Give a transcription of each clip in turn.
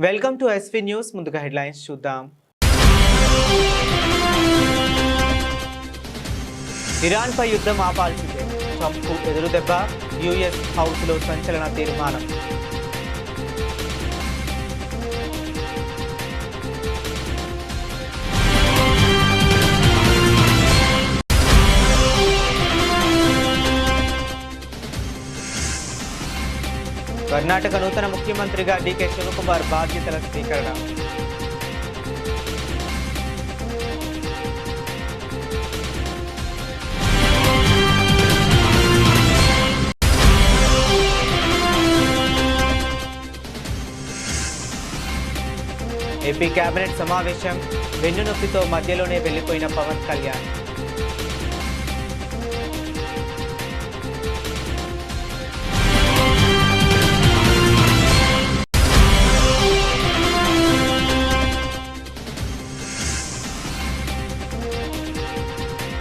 Welcome to SV news. ముందుగా headlines చూద్దాం. ఇరాన్పై యుద్ధం ఆపాల్సిందే, ట్రంప్కు ఎదురుదెబ్బ. యుఎస్ హౌస్లో సంచలన తీర్మానం. కర్ణాటక నూతన ముఖ్యమంత్రిగా డీకే శివకుమార్ బాధ్యతల స్వీకరణ. ఏపీ కేబినెట్ సమావేశం, వెన్నునొప్పితో మధ్యలోనే వెళ్లిపోయిన పవన్ కళ్యాణ్.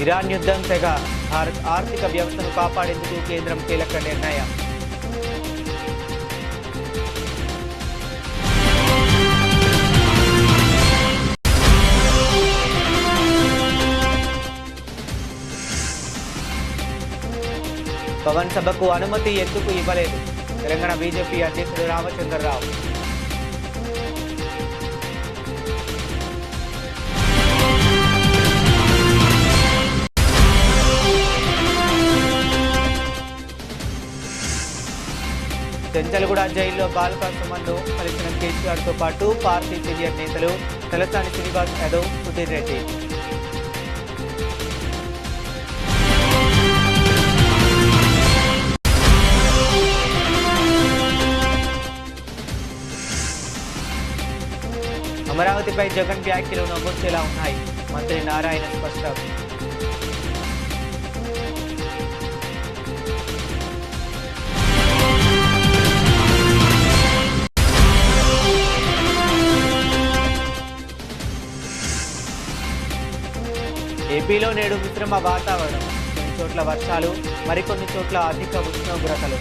ఇరాన్ యుద్ధం తెగ, భారత్ ఆర్థిక వ్యవస్థను కాపాడేందుకు కేంద్రం కీలక నిర్ణయం. పవన్ సభకు అనుమతి ఎందుకు ఇవ్వలేదు? తెలంగాణ బీజేపీ అధ్యక్షుడు రామచంద్రరావు. చెంచల్గూడ జైల్లో బాలిక సుమన్ను కలిసిన కేసీఆర్తో పాటు పార్టీ సీనియర్ నేతలు తలసాని శ్రీనివాస్ యాదవ్, సుధీర్ రెడ్డి. అమరావతిపై జగన్ వ్యాఖ్యలు నవ్వొచ్చేలా ఉన్నాయి, మంత్రి నారాయణ స్పష్టం. ఏపీలో నేడు మిశ్రమ వాతావరణం, కొన్ని చోట్ల వర్షాలు, మరికొన్ని చోట్ల అధిక ఉష్ణోగ్రతలు.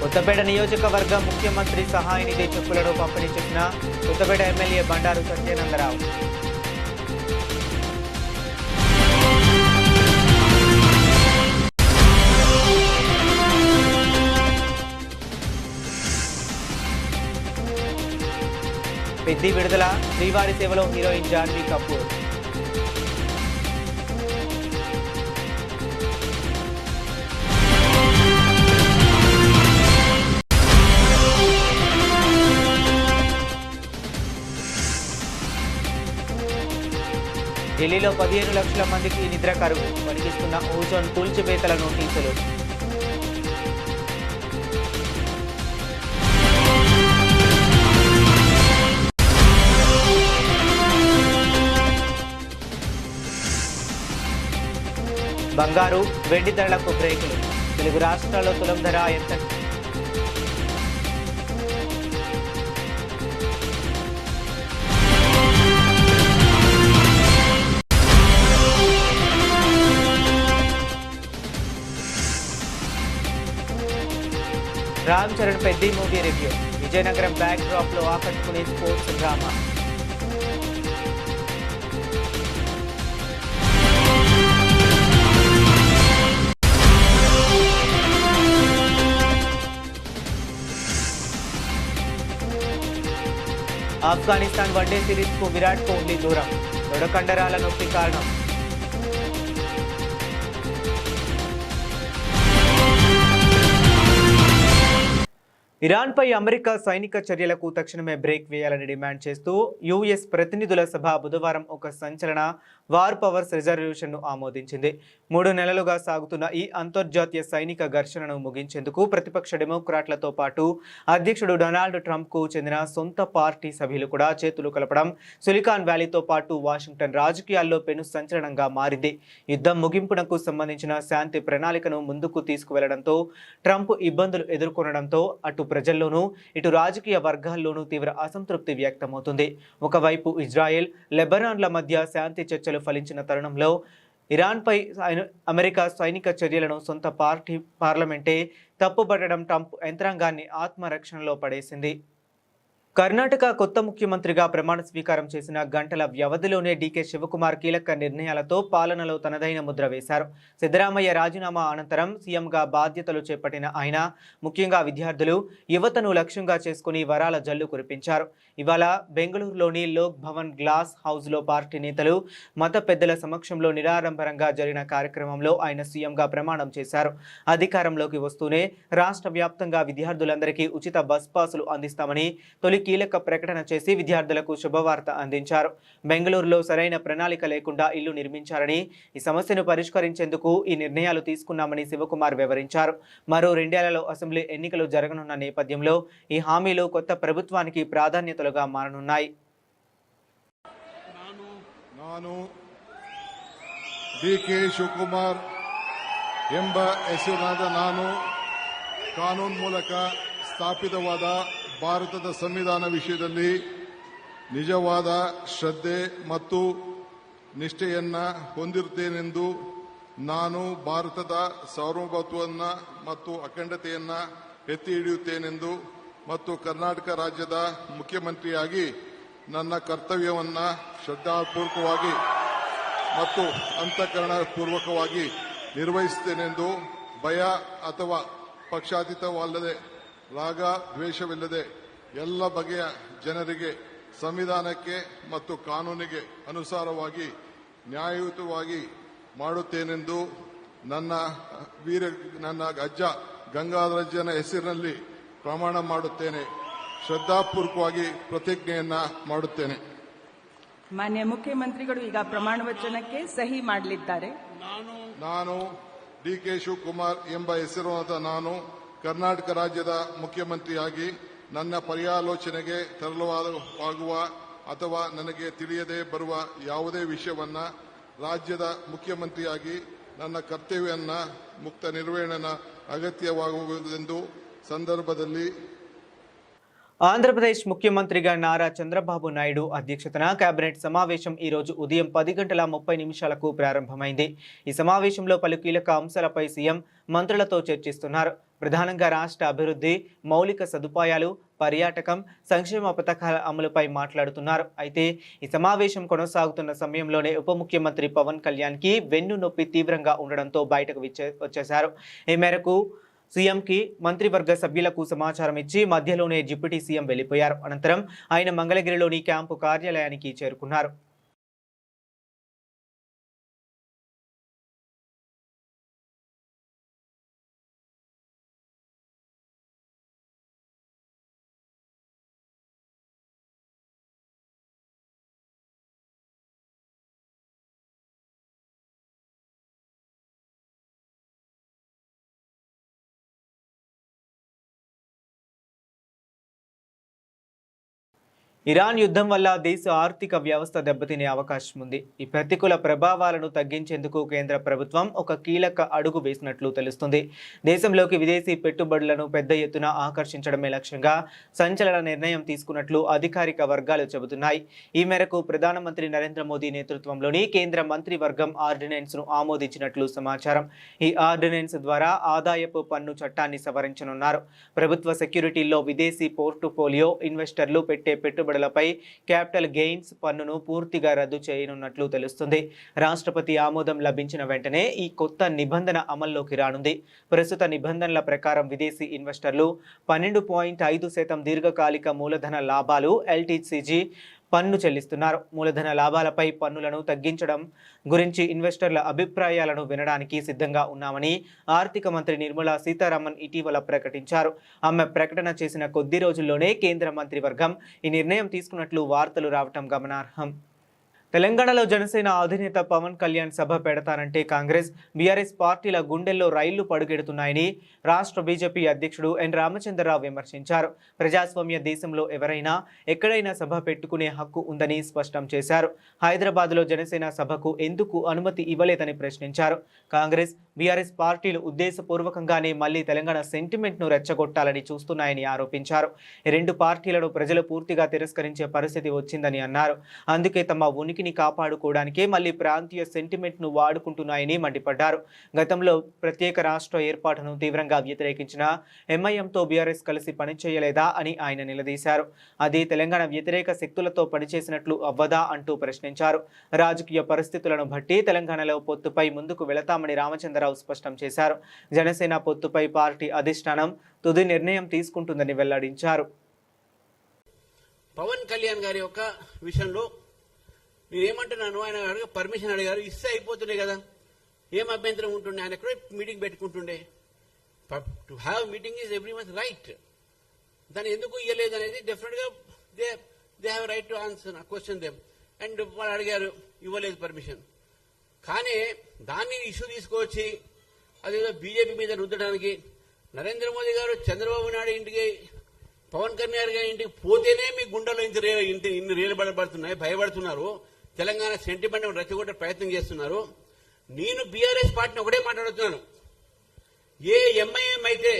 కొత్తపేట నియోజకవర్గం ముఖ్యమంత్రి సహాయ నిధి చెక్కులను పంపిణీ చేసిన కొత్తపేట ఎమ్మెల్యే బండారు సత్యానందరావు. పెద్ది విడుదల, శ్రీవారి సేవలో హీరోయిన్ జాన్వీ కపూర్. ఢిల్లీలో 15 లక్షల మందికి నిద్ర కరువు, వణికిస్తున్న ఓజోన్ కూల్చివేతల నోటీసులు. బంగారు, వెండి ధరలకు బ్రేకులు. తెలుగు రాష్ట్రాల్లో తులం ధర ఎంత? Ram Charan Peddi movie review. Vizianagaram back drop లో ఆకట్టుకునే sports drama. Afghanistan one day series కు విరాట్ కోహ్లీ దూరం, తొడకండరాల నొప్పి కారణం. ఇరాన్పై అమెరికా సైనిక చర్యలకు తక్షణమే బ్రేక్ వేయాలని డిమాండ్ చేస్తూ యుఎస్ ప్రతినిధుల సభ బుధవారం ఒక సంచలన వార్ పవర్స్ రిజర్వేషన్ను ఆమోదించింది. 3 నెలలుగా సాగుతున్న ఈ అంతర్జాతీయ సైనిక ఘర్షణను ముగించేందుకు ప్రతిపక్ష డెమోక్రాట్లతో పాటు అధ్యక్షుడు డొనాల్డ్ ట్రంప్కు చెందిన సొంత పార్టీ సభ్యులు కూడా చేతులు కలపడం సిలికాన్ వ్యాలీతో పాటు వాషింగ్టన్ రాజకీయాల్లో పెను సంచలనంగా మారింది. యుద్ధం ముగింపునకు సంబంధించిన శాంతి ప్రణాళికను ముందుకు తీసుకువెళ్లడంతో ట్రంప్ ఇబ్బందులు ఎదుర్కొనడంతో అటు ప్రజల్లోనూ ఇటు రాజకీయ వర్గాల్లోనూ తీవ్ర అసంతృప్తి వ్యక్తమవుతుంది. ఒకవైపు ఇజ్రాయెల్, లెబనాన్ల మధ్య శాంతి చర్చలు ఫలించిన తరుణంలో ఇరాన్పై అమెరికా సైనిక చర్యలను సొంత పార్లమెంటే తప్పుపట్టడం ట్రంప్ యంత్రాంగాన్ని ఆత్మరక్షణలో పడేసింది. కర్ణాటక కొత్త ముఖ్యమంత్రిగా ప్రమాణ స్వీకారం చేసిన గంటల వ్యవధిలోనే డీకే శివకుమార్ కీలక నిర్ణయాలతో పాలనలో తనదైన ముద్ర వేశారు. సిద్ధరామయ్య రాజీనామా అనంతరం సీఎంగా బాధ్యతలు చేపట్టిన ఆయన ముఖ్యంగా విద్యార్థులు, యువతను లక్ష్యంగా చేసుకుని వరాల జల్లు కురిపించారు. ఇవాళ బెంగళూరులోని లోక్ భవన్ గ్లాస్ హౌస్లో పార్టీ నేతలు, మత పెద్దల సమక్షంలో నిరాడంబరంగా జరిగిన కార్యక్రమంలో ఆయన సీఎంగా ప్రమాణం చేశారు. అధికారంలోకి వస్తూనే రాష్ట్ర వ్యాప్తంగా విద్యార్థులందరికీ ఉచిత బస్ పాసులు అందిస్తామని తొలి కీలక ప్రకటన చేసి విద్యార్థులకు శుభవార్త అందించారు. బెంగళూరులో సరైన ప్రణాళిక లేకుండా ఇల్లు నిర్మించారని, ఈ సమస్యను పరిష్కరించేందుకు ఈ నిర్ణయాలు తీసుకున్నామని శివకుమార్ వివరించారు. మరో 2 ఏళ్లలో అసెంబ్లీ ఎన్నికలు జరగనున్న నేపథ్యంలో ఈ హామీలు కొత్త ప్రభుత్వానికి ప్రాధాన్యతలుగా మారనున్నాయి. ನಾನು ಡಿ.ಕೆ. ಶಿವಕುಮಾರ್ ಎಂಬ ಹೆಸರಿನಾದ ನಾನು ಕಾನೂನು ಮೂಲಕ ಸ್ಥಾಪಿತವಾದ ಭಾರತದ ಸಂವಿಧಾನ ವಿಷಯದಲ್ಲಿ ನಿಜವಾದ ಶ್ರದ್ಧೆ ಮತ್ತು ನಿಷ್ಠೆಯನ್ನ ಹೊಂದಿರುತ್ತೇನೆಂದು ನಾನು ಭಾರತದ ಸಾರ್ವಭೌಮತ್ವವನ್ನು ಮತ್ತು ಅಖಂಡತೆಯನ್ನು ಎತ್ತಿ ಹಿಡಿಯುತ್ತೇನೆಂದು ಮತ್ತು ಕರ್ನಾಟಕ ರಾಜ್ಯದ ಮುಖ್ಯಮಂತ್ರಿಯಾಗಿ ನನ್ನ ಕರ್ತವ್ಯವನ್ನು ಶ್ರದ್ಧಾಪೂರ್ವಕವಾಗಿ ಮತ್ತು ಅಂತಃಕರಣಪೂರ್ವಕವಾಗಿ ನಿರ್ವಹಿಸುತ್ತೇನೆಂದು ಭಯ ಅಥವಾ ಪಕ್ಷಾತೀತವಲ್ಲದೆ ರಾಗ ದ್ವೇಷವಿಲ್ಲದೆ ಎಲ್ಲ ಬಗೆಯ ಜನರಿಗೆ ಸಂವಿಧಾನಕ್ಕೆ ಮತ್ತು ಕಾನೂನಿಗೆ ಅನುಸಾರವಾಗಿ ನ್ಯಾಯಯುತವಾಗಿ ಮಾಡುತ್ತೇನೆಂದು ನನ್ನ ಅಜ್ಜ ಗಂಗಾಧರಜ್ಜನ ಹೆಸರಿನಲ್ಲಿ ಪ್ರಮಾಣ ಮಾಡುತ್ತೇನೆ. ಶ್ರದ್ಧಾಪೂರ್ವಕವಾಗಿ ಪ್ರತಿಜ್ಞೆಯನ್ನ ಮಾಡುತ್ತೇನೆ. ಮಾನ್ಯ ಮುಖ್ಯಮಂತ್ರಿಗಳು ಈಗ ಪ್ರಮಾಣ ವಚನಕ್ಕೆ ಸಹಿ ಮಾಡಲಿದ್ದಾರೆ. ನಾನು ಡಿ.ಕೆ. ಶಿವಕುಮಾರ್ ಎಂಬ ಹೆಸರಾದ ನಾನು ಕರ್ನಾಟಕ ರಾಜ್ಯದ ಮುಖ್ಯಮಂತ್ರಿಯಾಗಿ ನನ್ನ ಪರ್ಯಾಲೋಚನೆಗೆ ತರಲಾಗುವ ಅಥವಾ ನನಗೆ ತಿಳಿಯದೇ ಬರುವ ಯಾವುದೇ ವಿಷಯವನ್ನ ರಾಜ್ಯದ ಮುಖ್ಯಮಂತ್ರಿಯಾಗಿ ನನ್ನ ಕರ್ತವ್ಯವನ್ನ ಮುಕ್ತ ನಿರ್ವಹಣೆ ಅಗತ್ಯವಾಗುವುದೆಂದು ಸಂದರ್ಭದಲ್ಲಿ ఆంధ్రప్రదేశ్ ముఖ్యమంత్రిగా నారా చంద్రబాబు నాయుడు అధ్యక్షతన కేబినెట్ సమావేశం ఈ రోజు ఉదయం 10:30 ప్రారంభమైంది. ఈ సమావేశంలో పలు కీలక అంశాలపై సీఎం మంత్రులతో చర్చిస్తున్నారు. ప్రధానంగా రాష్ట్ర అభివృద్ధి, మౌలిక సదుపాయాలు, పర్యాటకం, సంక్షేమ పథకాల అమలుపై మాట్లాడుతున్నారు. అయితే ఈ సమావేశం కొనసాగుతున్న సమయంలోనే ఉప ముఖ్యమంత్రి పవన్ కళ్యాణ్కి వెన్ను నొప్పి తీవ్రంగా ఉండడంతో బయటకు వచ్చేశారు. ఈ మేరకు సీఎంకి మంత్రివర్గ సభ్యులకు సమాచారం ఇచ్చి మధ్యలోనే డిప్యూటీ సీఎం వెళ్లిపోయారు. అనంతరం ఆయన మంగళగిరిలోని క్యాంపు కార్యాలయానికి చేరుకున్నారు. ఇరాన్ యుద్ధం వల్ల దేశ ఆర్థిక వ్యవస్థ దెబ్బతినే అవకాశం ఉంది. ఈ ప్రతికూల ప్రభావాలను తగ్గించేందుకు కేంద్ర ప్రభుత్వం ఒక కీలక అడుగు వేసినట్లు తెలుస్తుంది. దేశంలోకి విదేశీ పెట్టుబడులను పెద్ద ఎత్తున ఆకర్షించడమే లక్ష్యంగా సంచలన నిర్ణయం తీసుకున్నట్లు అధికారిక వర్గాలు చెబుతున్నాయి. ఈ మేరకు ప్రధానమంత్రి నరేంద్ర మోదీ నేతృత్వంలోని కేంద్ర మంత్రివర్గం ఆర్డినెన్స్ను ఆమోదించినట్లు సమాచారం. ఈ ఆర్డినెన్స్ ద్వారా ఆదాయపు పన్ను చట్టాన్ని సవరించనున్నారు. ప్రభుత్వ సెక్యూరిటీల్లో విదేశీ పోర్టుఫోలియో ఇన్వెస్టర్లు పెట్టే పెట్టుబడులపై క్యాపిటల్ గెయిన్స్ పన్నును పూర్తిగా రద్దు చేయనున్నట్లు తెలుస్తుంది. రాష్ట్రపతి ఆమోదం లభించిన వెంటనే ఈ కొత్త నిబంధన అమల్లోకి రానుంది. ప్రస్తుత నిబంధనల ప్రకారం విదేశీ ఇన్వెస్టర్లు 12.5% దీర్ఘకాలిక మూలధన లాభాలు ఎల్టీసీజీ పన్ను చెల్లిస్తున్నారు. మూలధన లాభాలపై పన్నులను తగ్గించడం గురించి ఇన్వెస్టర్ల అభిప్రాయాలను వినడానికి సిద్ధంగా ఉన్నామని ఆర్థిక మంత్రి నిర్మలా సీతారామన్ ఇటీవల ప్రకటించారు. ఆమె ప్రకటన చేసిన కొద్ది రోజుల్లోనే కేంద్ర మంత్రివర్గం ఈ నిర్ణయం తీసుకున్నట్లు వార్తలు రావటం గమనార్హం. తెలంగాణలో జనసేన అధినేత పవన్ కళ్యాణ్ సభ పెడతానంటే కాంగ్రెస్, బీఆర్ఎస్ పార్టీల గుండెల్లో రైళ్లు పడుగెడుతున్నాయని రాష్ట్ర బీజేపీ అధ్యక్షుడు ఎన్ రామచంద్రరావు విమర్శించారు. ప్రజాస్వామ్య దేశంలో ఎవరైనా ఎక్కడైనా సభ పెట్టుకునే హక్కు ఉందని స్పష్టం చేశారు. హైదరాబాద్లో జనసేన సభకు ఎందుకు అనుమతి ఇవ్వలేదని ప్రశ్నించారు. కాంగ్రెస్, బీఆర్ఎస్ పార్టీలు ఉద్దేశపూర్వకంగానే మళ్లీ తెలంగాణ సెంటిమెంట్ను రెచ్చగొట్టాలని చూస్తున్నాయని ఆరోపించారు. ఈ రెండు పార్టీలను ప్రజలు పూర్తిగా తిరస్కరించే పరిస్థితి వచ్చిందని అన్నారు. అందుకే తమ ఉనికిని కాపాడుకోవడానికే మళ్లీ ప్రాంతీయ సెంటిమెంట్ను వాడుకుంటున్నాయని మండిపడ్డారు. గతంలో ప్రత్యేక రాష్ట్ర ఏర్పాటును తీవ్రంగా వ్యతిరేకించిన ఎంఐఎంతో బీఆర్ఎస్ కలిసి పనిచేయలేదా అని ఆయన నిలదీశారు. అది తెలంగాణ వ్యతిరేక శక్తులతో పనిచేసినట్లు అవ్వదా అంటూ ప్రశ్నించారు. రాజకీయ పరిస్థితులను బట్టి తెలంగాణలో పొత్తుపై ముందుకు వెళతామని రామచంద్రరావు స్పష్టం చేశారు. జనసేన పొత్తుపై పార్టీ అధిష్టానం తుది నిర్ణయం తీసుకుంటుందని వెల్లడించారు. పవన్ కళ్యాణ్ గారి యొక్క విషయంలో నేనేమంటున్నాను, ఆయన పర్మిషన్ అడిగారు, ఇస్తే అయిపోతుండే కదా, ఏం అభ్యంతరం ఉంటుండే, ఆయన ఎక్కడో మీటింగ్ పెట్టుకుంటుండే. To have meeting is everyone's right. దాన్ని ఎందుకు ఇవ్వలేదు అనేది డెఫినెట్ గా they have right to answer question them. And వాళ్ళు అడిగారు, ఇవ్వలేదు పర్మిషన్. కానీ దాన్ని ఇష్యూ తీసుకొచ్చి అదేదో బీజేపీ మీద రుద్దడానికి నరేంద్ర మోదీ గారు చంద్రబాబు నాయుడు ఇంటికి, పవన్ కళ్యాణ్ గారి ఇంటికి పోతేనే మీ గుండెలో ఇన్ని రేలుబడబడుతున్నాయి, భయపడుతున్నారు, తెలంగాణ సెంటిమెంట్ రెచ్చగొట్టే ప్రయత్నం చేస్తున్నారు. నేను బీఆర్ఎస్ పార్టీని ఒకటే మాట్లాడుతున్నాను, ఏ ఎంఐఎం అయితే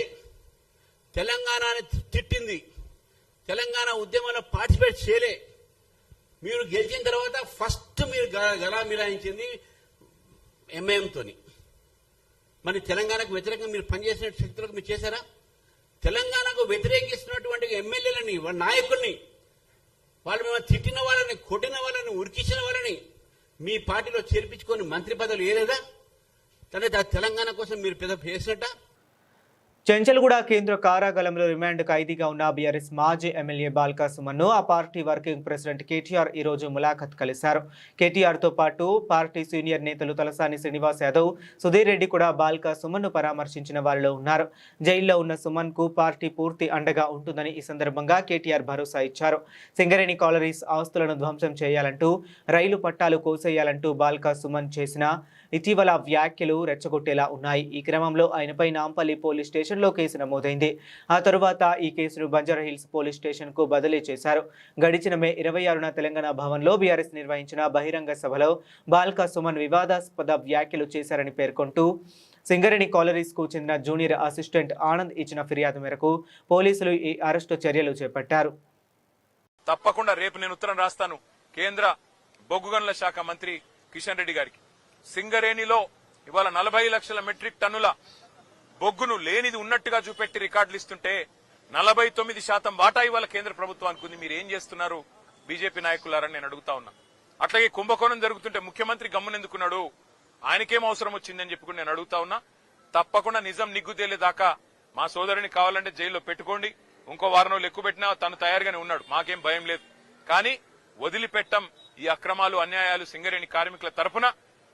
తెలంగాణని తిట్టింది, తెలంగాణ ఉద్యమంలో పార్టిసిపేట్ చేయలే, మీరు గెలిచిన తర్వాత ఫస్ట్ మీరు గలా మిలాయించింది ఎంఐఎంతోని. మరి తెలంగాణకు వ్యతిరేకంగా మీరు పనిచేసిన శక్తులకు మీరు చేశారా? తెలంగాణకు వ్యతిరేకిస్తున్నటువంటి ఎమ్మెల్యేలని, వాళ్ళ నాయకుల్ని, వాళ్ళు మిమ్మల్ని తిట్టిన వాళ్ళని, కొట్టిన వాళ్ళని, ఉరికించిన వాళ్ళని మీ పార్టీలో చేర్పించుకొని మంత్రి పదవులు ఏలేదా? తెలంగాణ కోసం మీరు పెద్ద చేసినట్ట? చెంచల్గూడ కేంద్ర కారాగారంలో రిమాండ్ ఖైదీగా ఉన్న బీఆర్ఎస్ మాజీ ఎమ్మెల్యే బాల్కా సుమన్ను ఆ పార్టీ వర్కింగ్ ప్రెసిడెంట్ కేటీఆర్ ఈ రోజు ములాఖత్ కలిశారు. కేటీఆర్తో పాటు పార్టీ సీనియర్ నేతలు తలసాని శ్రీనివాస్ యాదవ్, సుధీర్ రెడ్డి కూడా బాల్కా సుమన్ను పరామర్శించిన వారిలో ఉన్నారు. జైల్లో ఉన్న సుమన్కు పార్టీ పూర్తి అండగా ఉంటుందని ఈ సందర్భంగా కేటీఆర్ భరోసా ఇచ్చారు. సింగరేణి కాలరీస్ ఆస్తులను ధ్వంసం చేయాలంటూ, రైలు పట్టాలు కోసేయాలంటూ బాల్కా సుమన్ చేసిన ఇటీవల వ్యాఖ్యలు రెచ్చగొట్టేలా ఉన్నాయి. ఈ క్రమంలో ఆయనపై నాంపల్లి పోలీస్ స్టేషన్లో కేసు నమోదైంది. ఆ తరువాత ఈ కేసును బంజారాహిల్స్ పోలీస్ స్టేషన్కు బదిలీ చేశారు. గడిచిన మే 26న తెలంగాణ భవన్లో బీఆర్ఎస్ నిర్వహించిన బహిరంగ సభలో బాల్కా సుమన్ వివాదాస్పద వ్యాఖ్యలు చేశారని పేర్కొంటూ సింగరేణి కాలరీస్కు చెందిన జూనియర్ అసిస్టెంట్ ఆనంద్ ఇచ్చిన ఫిర్యాదు మేరకు పోలీసులు ఈ అరెస్టు చర్యలు చేపట్టారు. తప్పకుండా రేపు నేను ఉత్తరం రాస్తాను కేంద్ర బొగ్గు గనుల శాఖ మంత్రి కిషన్ రెడ్డి గారికి. సింగరేణిలో ఇవాళ 40 లక్షల మెట్రిక్ టన్నుల బొగ్గును లేనిది ఉన్నట్టుగా చూపెట్టి రికార్డులు ఇస్తుంటే 49% వాటా ఇవాళ కేంద్ర ప్రభుత్వానికి ఉంది. మీరు ఏం చేస్తున్నారు బీజేపీ నాయకులారని నేను అడుగుతా ఉన్నా. అట్లాగే కుంభకోణం జరుగుతుంటే ముఖ్యమంత్రి గమ్మునెందుకున్నాడు, ఆయనకేం అవసరం వచ్చిందని చెప్పుకుని నేను అడుగుతా ఉన్నా. తప్పకుండా నిజం నిగ్గుతేలేదాకా మా సోదరుని కావాలంటే జైల్లో పెట్టుకోండి, ఇంకో వారం రోజులు ఎక్కువ పెట్టినా తను తయారుగానే ఉన్నాడు, మాకేం భయం లేదు. కానీ వదిలిపెట్టం ఈ అక్రమాలు, అన్యాయాలు సింగరేణి కార్మికుల తరఫున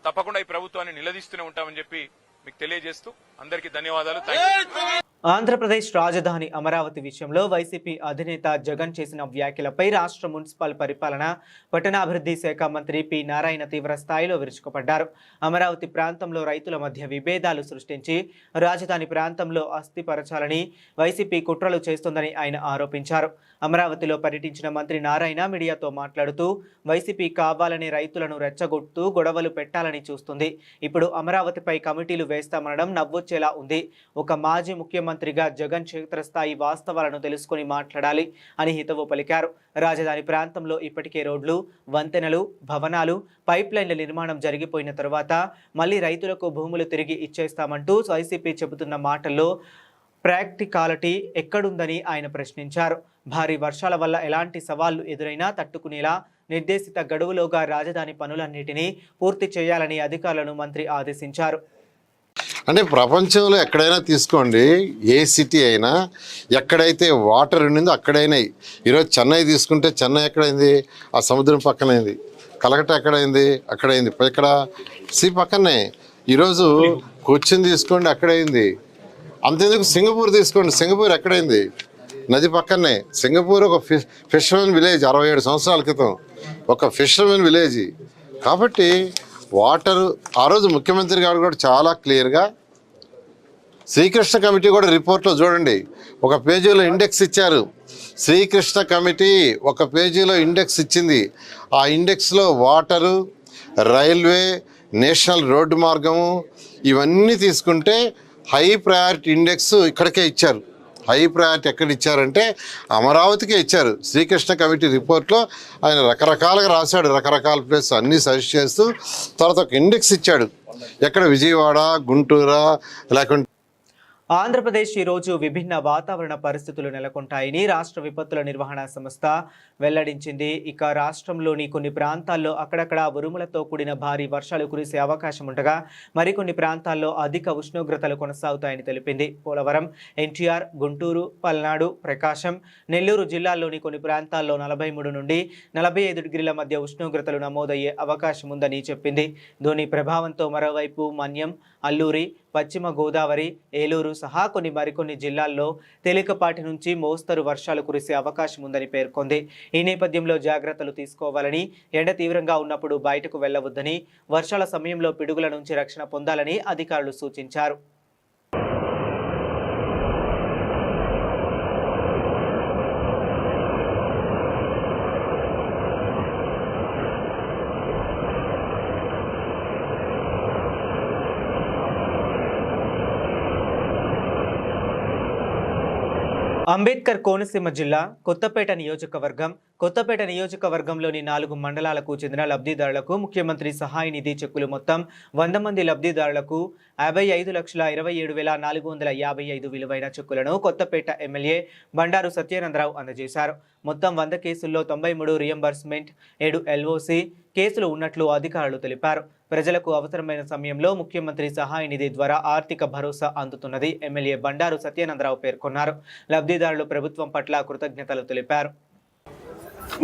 తప్పకుండా ఈ ప్రభుత్వాన్ని నిలదీస్తూనే ఉంటామని చెప్పి మీకు తెలియజేస్తూ అందరికీ ధన్యవాదాలు. ఆంధ్రప్రదేశ్ రాజధాని అమరావతి విషయంలో వైసీపీ అధినేత జగన్ చేసిన వ్యాఖ్యలపై రాష్ట్ర మున్సిపల్ పరిపాలన పట్టణాభివృద్ధి శాఖ మంత్రి పి నారాయణ తీవ్ర స్థాయిలో విరుచుకుపడ్డారు. అమరావతి ప్రాంతంలో రైతుల మధ్య విభేదాలు సృష్టించి రాజధాని ప్రాంతంలో అస్థిపరచాలని వైసీపీ కుట్రలు చేస్తోందని ఆయన ఆరోపించారు. అమరావతిలో పర్యటించిన మంత్రి నారాయణ మీడియాతో మాట్లాడుతూ వైసీపీ కావాలని రైతులను రెచ్చగొడుతూ గొడవలు పెట్టాలని చూస్తుంది. ఇప్పుడు అమరావతిపై కమిటీలు వేస్తామనడం నవ్వొచ్చేలా ఉంది. ఒక మాజీ ముఖ్యమంత్రిగా జగన్ క్షేత్రస్థాయి వాస్తవాలను తెలుసుకుని మాట్లాడాలి అని హితవు పలికారు. రాజధాని ప్రాంతంలో ఇప్పటికే రోడ్లు, వంతెనలు, భవనాలు, పైప్ లైన్ల నిర్మాణం జరిగిపోయిన తరువాత మళ్లీ రైతులకు భూములు తిరిగి ఇచ్చేస్తామంటూ వైసీపీ చెబుతున్న మాటల్లో ప్రాక్టికాలిటీ ఎక్కడుందని ఆయన ప్రశ్నించారు. భారీ వర్షాల వల్ల ఎలాంటి సవాళ్లు ఎదురైనా తట్టుకునేలా నిర్దేశిత గడువులోగా రాజధాని పనులన్నిటినీ పూర్తి చేయాలని అధికారులను మంత్రి ఆదేశించారు. అంటే ప్రపంచంలో ఎక్కడైనా తీసుకోండి, ఏ సిటీ అయినా ఎక్కడైతే వాటర్ ఉండిందో అక్కడైనా. ఈరోజు చెన్నై తీసుకుంటే చెన్నై ఎక్కడైంది, ఆ సముద్రం పక్కనైంది. కలకత్తా ఎక్కడైంది, అక్కడైంది. ఇక్కడ సీ పక్కనే. ఈరోజు కొచ్చిన్ తీసుకోండి, అక్కడైంది. అంతేందుకు సింగపూర్ తీసుకోండి, సింగపూర్ ఎక్కడైంది, నది పక్కనే. సింగపూర్ ఒక ఫిషర్మెన్ విలేజ్ 67 సంవత్సరాల క్రితం, ఒక ఫిషర్మెన్ విలేజ్. కాబట్టి వాటర్ ఆ రోజు ముఖ్యమంత్రి గారు కూడా చాలా క్లియర్గా శ్రీకృష్ణ కమిటీ కూడా రిపోర్ట్లో చూడండి, ఒక పేజీలో ఇండెక్స్ ఇచ్చారు. శ్రీకృష్ణ కమిటీ ఒక పేజీలో ఇండెక్స్ ఇచ్చింది. ఆ ఇండెక్స్లో వాటరు, రైల్వే, నేషనల్ రోడ్డు మార్గము ఇవన్నీ తీసుకుంటే హై ప్రయారిటీ ఇండెక్స్ ఇక్కడికే ఇచ్చారు. హై ప్రయారిటీ ఎక్కడ ఇచ్చారంటే అమరావతికే ఇచ్చారు. శ్రీకృష్ణ కమిటీ రిపోర్ట్లో ఆయన రకరకాలుగా రాశాడు, రకరకాల ప్లేస్ అన్నీ సజెస్ట్ చేస్తూ తర్వాత ఒక ఇండెక్స్ ఇచ్చాడు. ఎక్కడ విజయవాడ, గుంటూరా, లేకుంటే ఆంధ్రప్రదేశ్ ఈరోజు విభిన్న వాతావరణ పరిస్థితులు నెలకొంటాయని రాష్ట్ర విపత్తుల నిర్వహణ సంస్థ వెల్లడించింది. ఇక రాష్ట్రంలోని కొన్ని ప్రాంతాల్లో అక్కడక్కడ ఉరుములతో కూడిన భారీ వర్షాలు కురిసే అవకాశం ఉండగా మరికొన్ని ప్రాంతాల్లో అధిక ఉష్ణోగ్రతలు కొనసాగుతాయని తెలిపింది. పోలవరం, ఎన్టీఆర్, గుంటూరు, పల్నాడు, ప్రకాశం, నెల్లూరు జిల్లాల్లోని కొన్ని ప్రాంతాల్లో 43 నుండి 45 డిగ్రీల మధ్య ఉష్ణోగ్రతలు నమోదయ్యే అవకాశం ఉందని చెప్పింది. దీని ప్రభావంతో మరోవైపు మన్యం, అల్లూరి, పశ్చిమ గోదావరి, ఏలూరు సహా మరికొన్ని జిల్లాల్లో తేలికపాటి నుంచి మోస్తరు వర్షాలు కురిసే అవకాశం ఉందని పేర్కొంది. ఈ నేపథ్యంలో జాగ్రత్తలు తీసుకోవాలని, ఎండ తీవ్రంగా ఉన్నప్పుడు బయటకు వెళ్లవద్దని, వర్షాల సమయంలో పిడుగుల నుంచి రక్షణ పొందాలని అధికారులు సూచించారు. అంబేద్కర్ కోనసీమ జిల్లా కొత్తపేట నియోజకవర్గంలోని 4 మండలాలకు చెందిన లబ్ధిదారులకు ముఖ్యమంత్రి సహాయ నిధి చెక్కులు మొత్తం 100 మంది లబ్ధిదారులకు 55,27,455 విలువైన చెక్కులను కొత్తపేట ఎమ్మెల్యే బండారు సత్యానందరావు అందజేశారు. మొత్తం 100 కేసుల్లో 93 రియంబర్స్మెంట్, 7 ఎల్ఓసి కేసులు ఉన్నట్లు అధికారులు తెలిపారు. ప్రజలకు అవసరమైన సమయంలో ముఖ్యమంత్రి సహాయ నిధి ద్వారా ఆర్థిక భరోసా అందుతున్నది ఎమ్మెల్యే బండారు సత్యానందరావు పేర్కొన్నారు. లబ్ధిదారులు ప్రభుత్వం పట్ల కృతజ్ఞతలు తెలిపారు.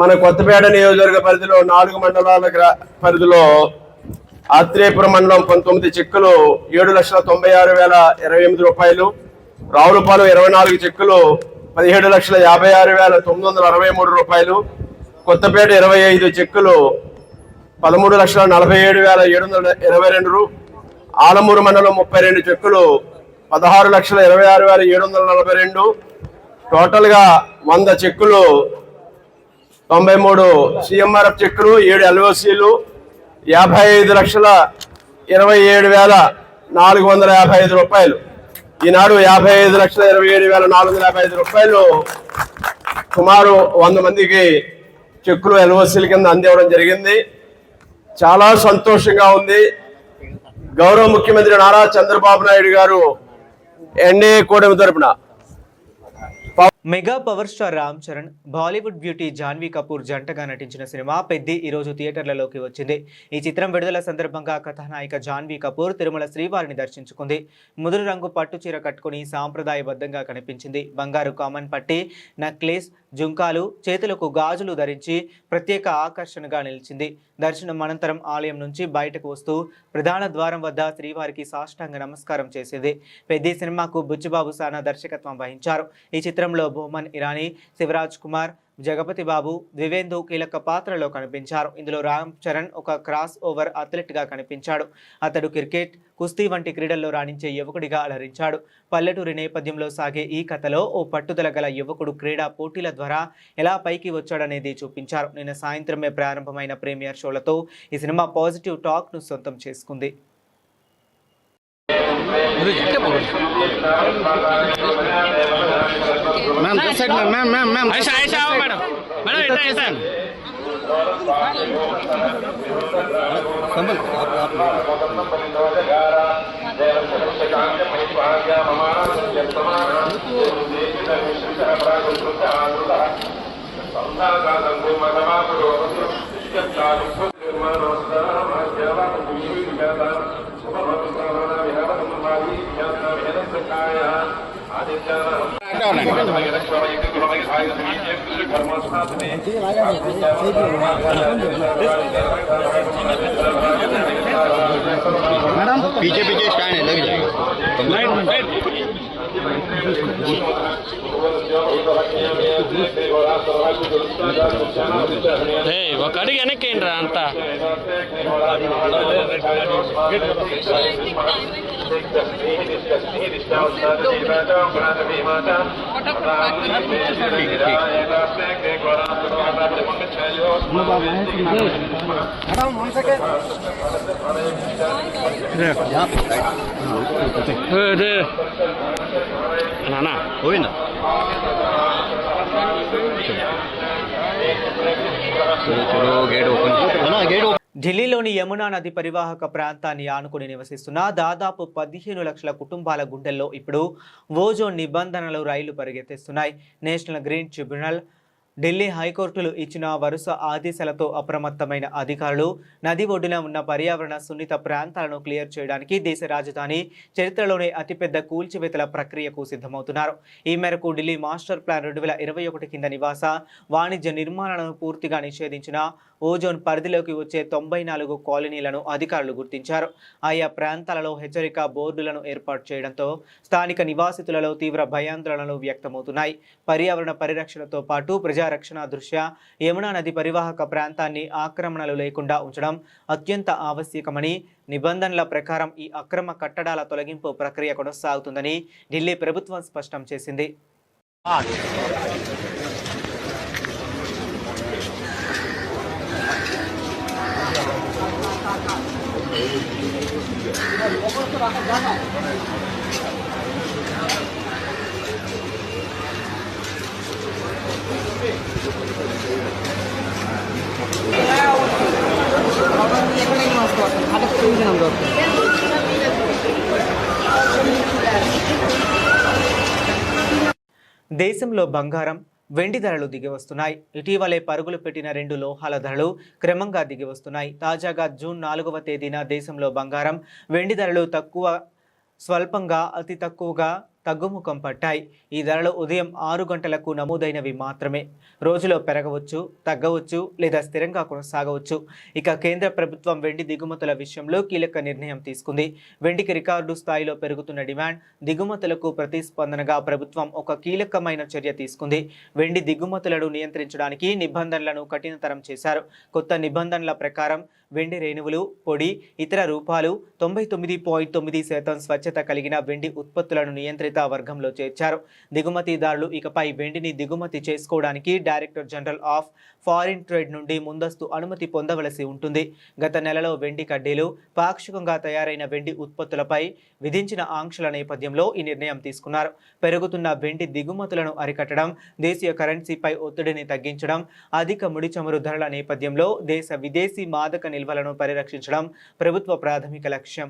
మన కొత్తపేట నియోజకవర్గ పరిధిలో 4 మండలాల పరిధిలో ఆత్రేయపురం మండలం 19 చెక్కులు 7,96,028 రూపాయలు, రావులపాలెం 24 చెక్కులు 17,56,963 రూపాయలు, కొత్తపేట 25 చెక్కులు 13,47,722, ఆలమూరు మండలం 32 చెక్కులు 16,26,742, టోటల్గా 100 చెక్కులు 93 సిఎంఆర్ఎఫ్ చెక్కులు, 7 ఎల్ఓసీలు, 55,27,455 రూపాయలు. ఈనాడు 55,27,455 రూపాయలు సుమారు 100 మందికి చెక్కులు ఎల్ఓసీల కింద అందివ్వడం జరిగింది. చాలా సంతోషంగా ఉంది. గౌరవ ముఖ్యమంత్రి నారా చంద్రబాబు నాయుడు గారు ఎన్డీఏ కూటమి తరపున mega power star Ram Charan, Bollywood beauty Janhvi Kapoor జంటగా నటించిన సినిమా పెద్ది ఈరోజు థియేటర్లలోకి వచ్చింది. ఈ చిత్రం విడుదల సందర్భంగా కథానాయిక జాన్వీ కపూర్ తిరుమల శ్రీవారిని దర్శించుకుంది. ముదురు రంగు పట్టు చీర కట్టుకుని సాంప్రదాయబద్ధంగా కనిపించింది. బంగారు కామన్ పట్టి, నెక్లెస్, జుంకాలు, చేతులకు గాజులు ధరించి ప్రత్యేక ఆకర్షణగా నిలిచింది. దర్శనం అనంతరం ఆలయం నుంచి బయటకు వస్తూ ప్రధాన ద్వారం వద్ద శ్రీవారికి సాష్టాంగ నమస్కారం చేసింది. పెద్ది సినిమాకు బుచ్చిబాబు సానా దర్శకత్వం వహించారు. ఈ చిత్రంలో బోమన్ ఇరానీ, శివరాజ్ కుమార్, జగపతి బాబు, ద్వివేందు కీలక పాత్రలో కనిపించారు. ఇందులో రామ్ చరణ్ ఒక క్రాస్ ఓవర్ అథ్లెట్ గా కనిపించాడు. అతడు క్రికెట్, కుస్తీ వంటి క్రీడల్లో రాణించే యువకుడిగా అలరించాడు. పల్లెటూరి నేపథ్యంలో సాగే ఈ కథలో ఓ పట్టుదల గల యువకుడు క్రీడా పోటీల ద్వారా ఎలా పైకి వచ్చాడనేది చూపించారు. నిన్న సాయంత్రమే ప్రారంభమైన ప్రీమియర్ షోలతో ఈ సినిమా పాజిటివ్ టాక్ ను సొంతం చేసుకుంది. मैडम पीछे स्टैंड है, लग जाएगा। ఒక అడుగు వెనక్కేయండిరా అంతా. నానా పోయిందా? ఢిల్లీలోని యమునా నది పరివాహక ప్రాంతాన్ని ఆనుకుని నివసిస్తున్న దాదాపు 15 లక్షల కుటుంబాల గుండెల్లో ఇప్పుడు ఓజోన్ నిబంధనలు రైళ్లు పరిగెత్తిస్తున్నాయి. నేషనల్ గ్రీన్ ట్రిబ్యునల్, ఢిల్లీ హైకోర్టులు ఇచ్చిన వరుస ఆదేశాలతో అప్రమత్తమైన అధికారులు నది ఒడ్డున ఉన్న పర్యావరణ సున్నిత ప్రాంతాలను క్లియర్ చేయడానికి దేశ రాజధాని చరిత్రలోనే అతిపెద్ద కూల్చివేతల ప్రక్రియకు సిద్ధమవుతున్నారు. ఈ మేరకు ఢిల్లీ మాస్టర్ ప్లాన్ 2021 కింద నివాస వాణిజ్య నిర్మాణాలను పూర్తిగా నిషేధించిన ఓజోన్ పరిధిలోకి వచ్చే 94 కాలనీలను అధికారులు గుర్తించారు. ఆయా ప్రాంతాలలో హెచ్చరిక బోర్డులను ఏర్పాటు చేయడంతో స్థానిక నివాసితులలో తీవ్ర భయాందోళనలు వ్యక్తమవుతున్నాయి. పర్యావరణ పరిరక్షణతో పాటు ప్రజారక్షణ దృష్ట్యా యమునా నది పరివాహక ప్రాంతాన్ని ఆక్రమణలు లేకుండా ఉంచడం అత్యంత ఆవశ్యకమని, నిబంధనల ప్రకారం ఈ అక్రమ కట్టడాల తొలగింపు ప్రక్రియ కొనసాగుతుందని ఢిల్లీ ప్రభుత్వం స్పష్టం చేసింది. దేశంలో బంగారం, వెండి ధరలు దిగివస్తున్నాయి. ఇటీవలే పరుగులు పెట్టిన 2 లోహాల ధరలు క్రమంగా దిగివస్తున్నాయి. తాజాగా జూన్ 4వ తేదీన దేశంలో బంగారం, వెండి ధరలు స్వల్పంగా అతి తక్కువగా తగ్గుముఖం పట్టాయి. ఈ ధరలు ఉదయం 6 గంటలకు నమోదైనవి మాత్రమే. రోజులో పెరగవచ్చు, తగ్గవచ్చు లేదా స్థిరంగా కొనసాగవచ్చు. ఇక కేంద్ర ప్రభుత్వం వెండి దిగుమతుల విషయంలో కీలక నిర్ణయం తీసుకుంది. వెండికి రికార్డు స్థాయిలో పెరుగుతున్న డిమాండ్, దిగుమతులకు ప్రతిస్పందనగా ప్రభుత్వం ఒక కీలకమైన చర్య తీసుకుంది. వెండి దిగుమతులను నియంత్రించడానికి నిబంధనలను కఠినతరం చేశారు. కొత్త నిబంధనల ప్రకారం వెండి రేణువులు, పొడి, ఇతర రూపాలు 99.9% స్వచ్ఛత కలిగిన వెండి ఉత్పత్తులను నియంత్రిత వర్గంలో చేర్చారు. దిగుమతిదారులు ఇకపై వెండిని దిగుమతి చేసుకోవడానికి director general of foreign trade నుండి ముందస్తు అనుమతి పొందవలసి ఉంటుంది. గత నెలలో వెండి కడ్డీలు, పాక్షికంగా తయారైన వెండి ఉత్పత్తులపై విధించిన ఆంక్షల నేపథ్యంలో ఈ నిర్ణయం తీసుకున్నారు. పెరుగుతున్న వెండి దిగుమతులను అరికట్టడం, దేశీయ కరెన్సీపై ఒత్తిడిని తగ్గించడం, అధిక ముడి చమురు ధరల నేపథ్యంలో దేశ విదేశీ మాదక నిల్వలను పరిరక్షించడం ప్రభుత్వ ప్రాథమిక లక్ష్యం.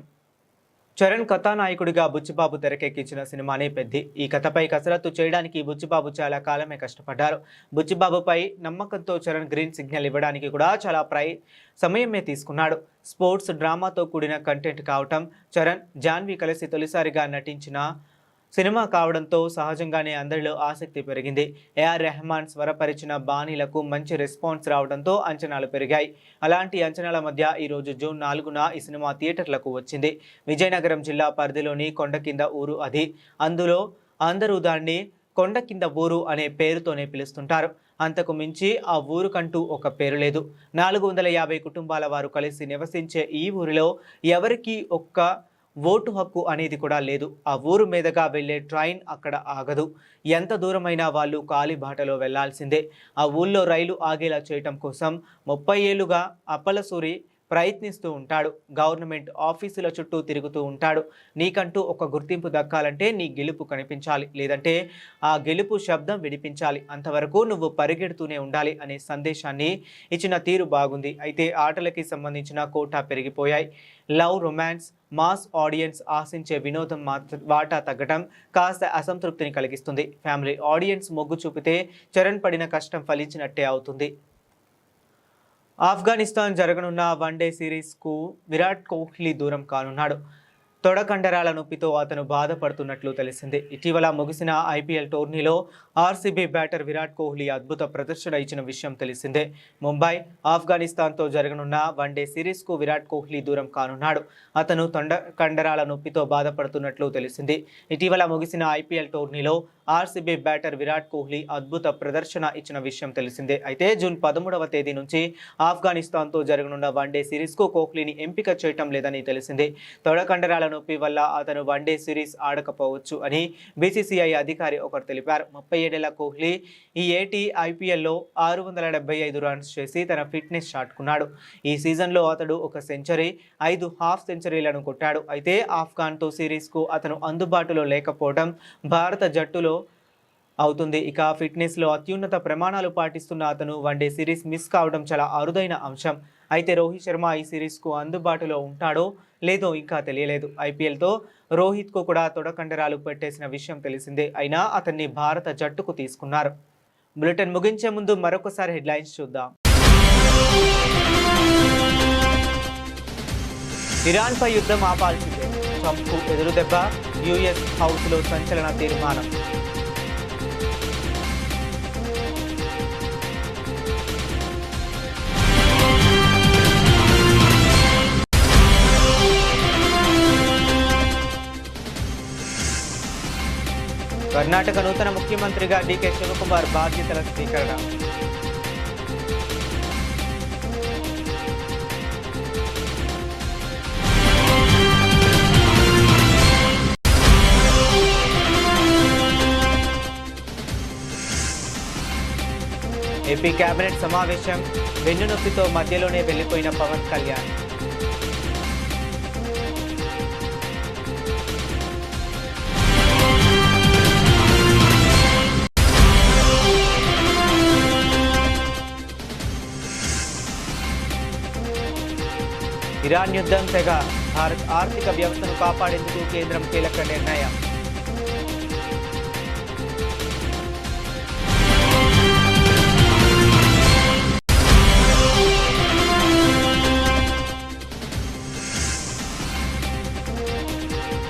చరణ్ కథానాయకుడిగా బుచ్చిబాబు తెరకెక్కించిన సినిమానే పెద్ది. ఈ కథపై కసరత్తు చేయడానికి బుచ్చిబాబు చాలా కాలమే కష్టపడ్డారు. బుచ్చిబాబుపై నమ్మకంతో చరణ్ గ్రీన్ సిగ్నల్ ఇవ్వడానికి కూడా చాలా సమయమే తీసుకున్నాడు. స్పోర్ట్స్ డ్రామాతో కూడిన కంటెంట్ కావటం, చరణ్, జాన్వి కలిసి తొలిసారిగా నటించిన సినిమా కావడంతో సహజంగానే అందరిలో ఆసక్తి పెరిగింది. ఏఆర్ రెహమాన్ స్వరపరిచిన బాణీలకు మంచి రెస్పాన్స్ రావడంతో అంచనాలు పెరిగాయి. అలాంటి అంచనాల మధ్య ఈరోజు జూన్ 4న ఈ సినిమా థియేటర్లకు వచ్చింది. విజయనగరం జిల్లా పరిధిలోని కొండకింద ఊరు అది. అందులో అందరూ దాన్ని కొండకింద ఊరు అనే పేరుతోనే పిలుస్తుంటారు. అంతకు మించి ఆ ఊరుకంటూ ఒక పేరు లేదు. 450 కుటుంబాల వారు కలిసి నివసించే ఈ ఊరిలో ఎవరికీ ఒక్క ఓటు హక్కు అనేది కూడా లేదు. ఆ ఊరు మీదుగా వెళ్లే ట్రైన్ అక్కడ ఆగదు. ఎంత దూరమైనా వాళ్ళు కాలిబాటలో వెళ్లాల్సిందే. ఆ ఊళ్ళో రైలు ఆగేలా చేయటం కోసం 30 ఏళ్లుగా అప్పలసూరి ప్రయత్నిస్తూ ఉంటాడు. గవర్నమెంట్ ఆఫీసుల చుట్టూ తిరుగుతూ ఉంటాడు. నీకంటూ ఒక గుర్తింపు దక్కాలంటే నీ గెలుపు కనిపించాలి, లేదంటే ఆ గెలుపు శబ్దం వినిపించాలి. అంతవరకు నువ్వు పరిగెడుతూనే ఉండాలి అనే సందేశాన్ని ఇచ్చిన తీరు బాగుంది. అయితే ఆటలకి సంబంధించిన కోటా పెరిగిపోయాయి. లవ్, రొమాన్స్, మాస్ ఆడియన్స్ ఆశించే వినోదం వాటా తగ్గడం కాస్త అసంతృప్తిని కలిగిస్తుంది. ఫ్యామిలీ ఆడియన్స్ మొగ్గు చూపితే చరణ్ పడిన కష్టం ఫలించినట్టే అవుతుంది. ఆఫ్ఘనిస్తాన్ జరగనున్న వన్డే సిరీస్కు విరాట్ కోహ్లీ దూరం కానున్నాడు. తొడకండరాల నొప్పితో అతను బాధపడుతున్నట్లు తెలిసింది. ఇటీవల ముగిసిన ఐపీఎల్ టోర్నీలో ఆర్సీబీ బ్యాటర్ విరాట్ కోహ్లీ అద్భుత ప్రదర్శన ఇచ్చిన విషయం తెలిసిందే. ముంబై, ఆఫ్ఘనిస్తాన్తో జరగనున్న వన్డే సిరీస్కు విరాట్ కోహ్లీ దూరం కానున్నాడు. అతను తొడకండరాల నొప్పితో బాధపడుతున్నట్లు తెలిసింది. ఇటీవల ముగిసిన ఐపీఎల్ టోర్నీలో ఆర్సీబీ బ్యాటర్ విరాట్ కోహ్లీ అద్భుత ప్రదర్శన ఇచ్చిన విషయం తెలిసిందే. అయితే జూన్ 13వ తేదీ నుంచి ఆఫ్ఘనిస్తాన్తో జరగనున్న వన్డే సిరీస్కు కోహ్లీని ఎంపిక చేయటం లేదని తెలిసింది. తొడకండరాల నొప్పి వల్ల అతను వన్డే సిరీస్ ఆడకపోవచ్చు అని బీసీసీఐ అధికారి ఒకరు తెలిపారు. 37 ఏళ్ల కోహ్లీ ఈ ఏటి ఐపీఎల్లో 675 రన్స్ చేసి తన ఫిట్నెస్ చాటుకున్నాడు. ఈ సీజన్లో అతడు ఒక సెంచరీ, 5 హాఫ్ సెంచరీలను కొట్టాడు. అయితే ఆఫ్ఘన్తో సిరీస్కు అతను అందుబాటులో లేకపోవడం భారత జట్టులో అవుతుంది. ఇక ఫిట్నెస్లో అత్యున్నత ప్రమాణాలు పాటిస్తున్న అతను వన్డే సిరీస్ మిస్ కావడం చాలా అరుదైన అంశం. అయితే రోహిత్ శర్మ ఈ సిరీస్కు అందుబాటులో ఉంటాడో లేదో ఇంకా తెలియలేదు. ఐపీఎల్తో రోహిత్కు కూడా తొడకండరాలు పెట్టేసిన విషయం తెలిసిందే. అయినా అతన్ని భారత జట్టుకు తీసుకున్నారు. బులెటిన్ ముగించే ముందు మరొకసారి హెడ్లైన్స్ చూద్దాం. ఇరాన్పై యుద్ధం ఆపాల్సిందే, ట్రంప్కు ఎదురుదెబ్బ, యుఎస్ హౌస్లో సంచలన తీర్మానం. కర్ణాటక నూతన ముఖ్యమంత్రిగా డీకే శివకుమార్ బాధ్యతల స్వీకరణ. ఏపీ కేబినెట్ సమావేశం, వెన్నునొప్పితో మధ్యలోనే వెళ్లిపోయిన పవన్ కళ్యాణ్. ఇరాన్ యుద్ధం తెగ, భారత్ ఆర్థిక వ్యవస్థను కాపాడేందుకు కేంద్రం కీలక నిర్ణయం.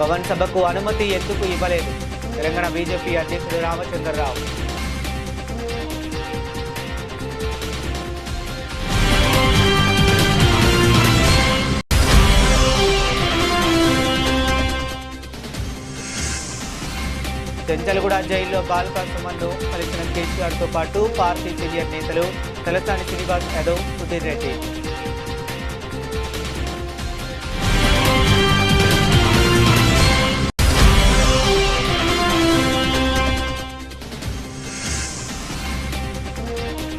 పవన్ సభకు అనుమతి ఎందుకు ఇవ్వలేదు? తెలంగాణ బీజేపీ అధ్యక్షుడు రామచంద్రరావు. చెంచల్గూడ జైల్లో బాలికా సుమన్ను కలిసిన కేసీఆర్తో పాటు పార్టీ సీనియర్ నేతలు తలసాని శ్రీనివాస్ యాదవ్, సుధీర్ రెడ్డి.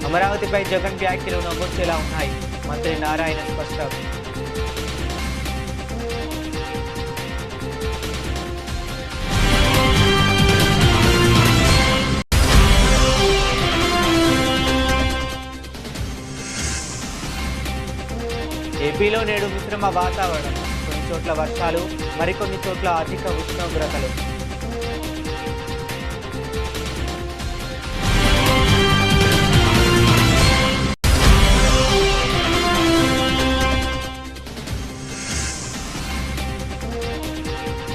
అమరావతిపై జగన్ వ్యాఖ్యలు నమోచేలా ఉన్నాయి, మంత్రి నారాయణ స్పష్టం. ఏపీలో నేడు మిశ్రమ వాతావరణం, కొన్ని చోట్ల వర్షాలు, మరికొన్ని చోట్ల అధిక ఉష్ణోగ్రతలు.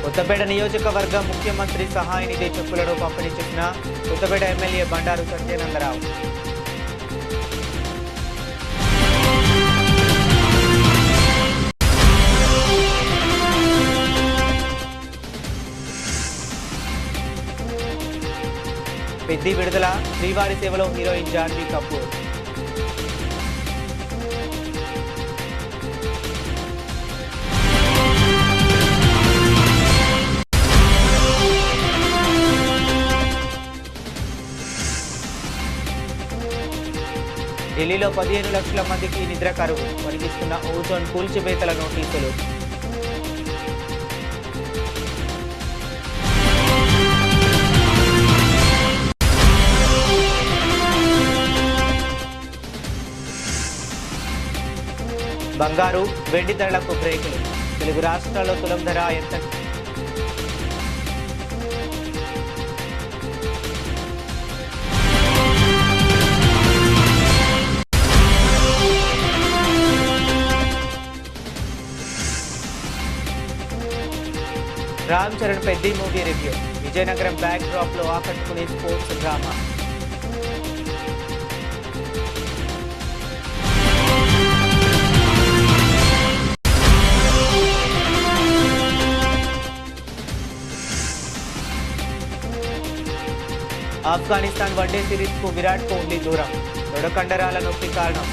కొత్తపేట నియోజకవర్గ ముఖ్యమంత్రి సహాయ నిధి చెక్కులను పంపిణీ చేసిన కొత్తపేట ఎమ్మెల్యే బండారు సత్యానందరావు. పెద్ది విడుదల, శ్రీవారి సేవలో హీరోయిన్ జాన్వీ కపూర్. ఢిల్లీలో 15 లక్షల మందికి నిద్ర కరువు, వణికిస్తున్న ఓజోన్ కూల్చివేతల నోటీసులు. బంగారు, వెండి ధరలకు బ్రేకులు, తెలుగు రాష్ట్రాల్లో తులం ధర ఎంత? రామ్ చరణ్ పెద్ద movie review. Vizianagaram back drop లో ఆకట్టుకునే sports drama. Afghanistan one day series కు విరాట్ కోహ్లీ దూరం. తొడకండరాల నొప్పి కారణం.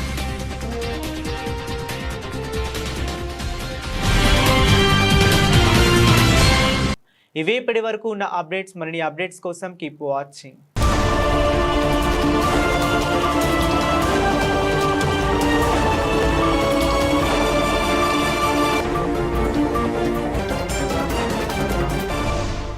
ఇవే ఇప్పటి వరకు ఉన్న అప్డేట్స్. మరిన్ని అప్డేట్స్ కోసం కీప్ వాచింగ్.